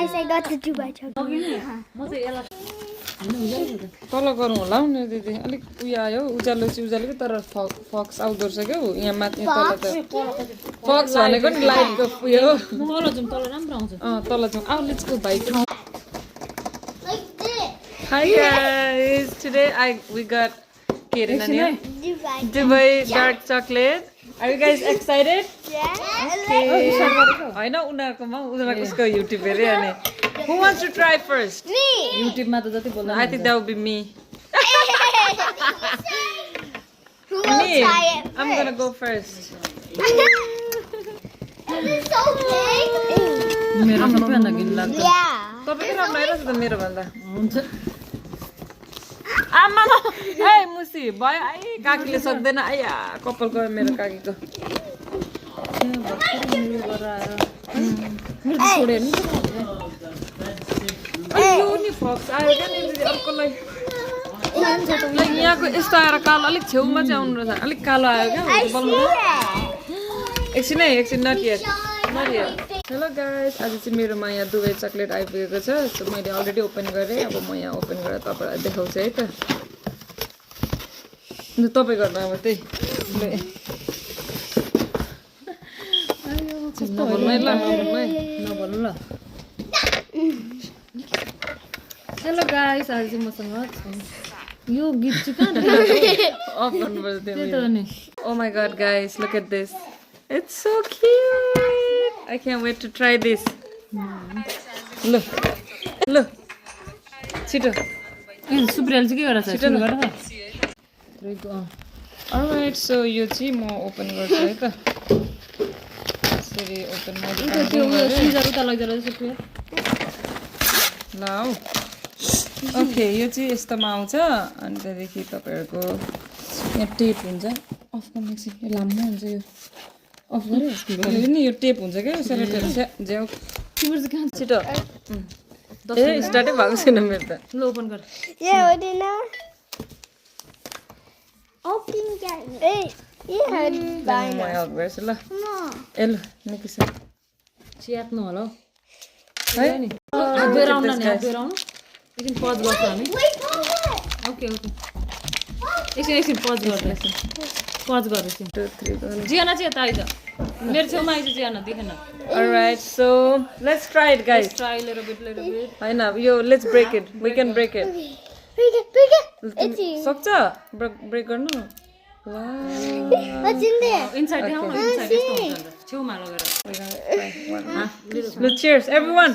guys, I got the 2x chocolate. तल गरौँ होला हौ नि दिदी अलिक उयो आयो उज्यालो चाहिँ उज्यालो कि तर फक्स आउँदो रहेछ क्या यहाँ माथि तल त फक्स भनेको नि लाइटको उयो तल जाउँ तल राम्रो आउँछ तल जाउँ आउ let's go bike Like this. Hi guys, today we got Kirana Dubai dark chocolate. Are you guys excited? Yeah. हैन उनीहरुकोमा उनीहरुको उसको YouTube हेरे अनि Who wants to try first? Me. YouTube मा त जति बोल्दा I think that would be me. Who will Me. try it? I'm gonna go first. This is so big. मेरो सबैभन्दा घिन लाग्छ Yeah. तपाईको राम्रो आइरहेछ त मेरो भन्दा हुन्छ आमा ए मुसी भयो ai काकीले सक्दैन आया कपाल गयो मेरो काकीको छोडेर नि यो नि फक्स आयो क्या नि दिदी अर्कोलाई यहाँको यस्तो आएर कालो अलिक छेउमा चाहिँ आउनु रहेछ अलिक कालो आयो क्या एकछिन नट यत हेलो गाइस आज चाहिँ मेरोमा यहाँ दुबई चक्लेट आइपुगेको छ सो मैले अलरेडी ओपन गरेँ अब म यहाँ ओपन गरेर तपाईँलाई देखाउँछु है त तपाईँ गर्नु अब त्यही नभन्नु है ल नभन्नु ल हेलो गाइस आज चाहिँ मसँग यो गीत चाहिँ कहाँ अफ गर्नुपर्छ त्यही त त्यो नि Oh my god guys, look at this. It's so cute. I can't wait to try this. Look. Look. Chito. ए सुप्रियाले चाहिँ के गरेछ सुरु गर Alright, so यो चाहिँ म ओपन गर्छु है त यसरी ओपन त्यो उयो सिजर उता लैजाऊ सुप्रिया ल हौ ओके यो चाहिँ यस्तोमा आउँछ अनि त्यहाँदेखि तपाईँहरूको यहाँ टेप हुन्छ अफ गर्न एकछिन यो लामो हुन्छ यो अफ गऱ्यो नि यो टेप हुन्छ क्या सेलेक्टहरू ज्याउ तिम्रो चाहिँ कहाँ छिटो ए स्टार्टै भएको छैन मेरो त ल ओपन गर Yeah, what did I? Open that. Hey, you had म हेल्प गर्छु ल ए ल निकिस च्यात्नु होला हौ है नि हात धोएर आउनु नि हात धोएर आउनु एकछिन पज गर्छौँ हामी Wait, hold it. ओके एकछिन पज गर्दै पज गर एकछिन 2 3 go जियाना चाहिँ यता आइज मेरो छेउमा आइज जियाना देखेन alright so let's try it guys try लिएर बिट हैन यो let's break it we can break it Break it, break it. It's you. सक्छ ब्रेक गर्नु What's in there? इनसाइड देखाउन इनसाइड यस्तो हुन्छ छेउमा लगेर Cheers everyone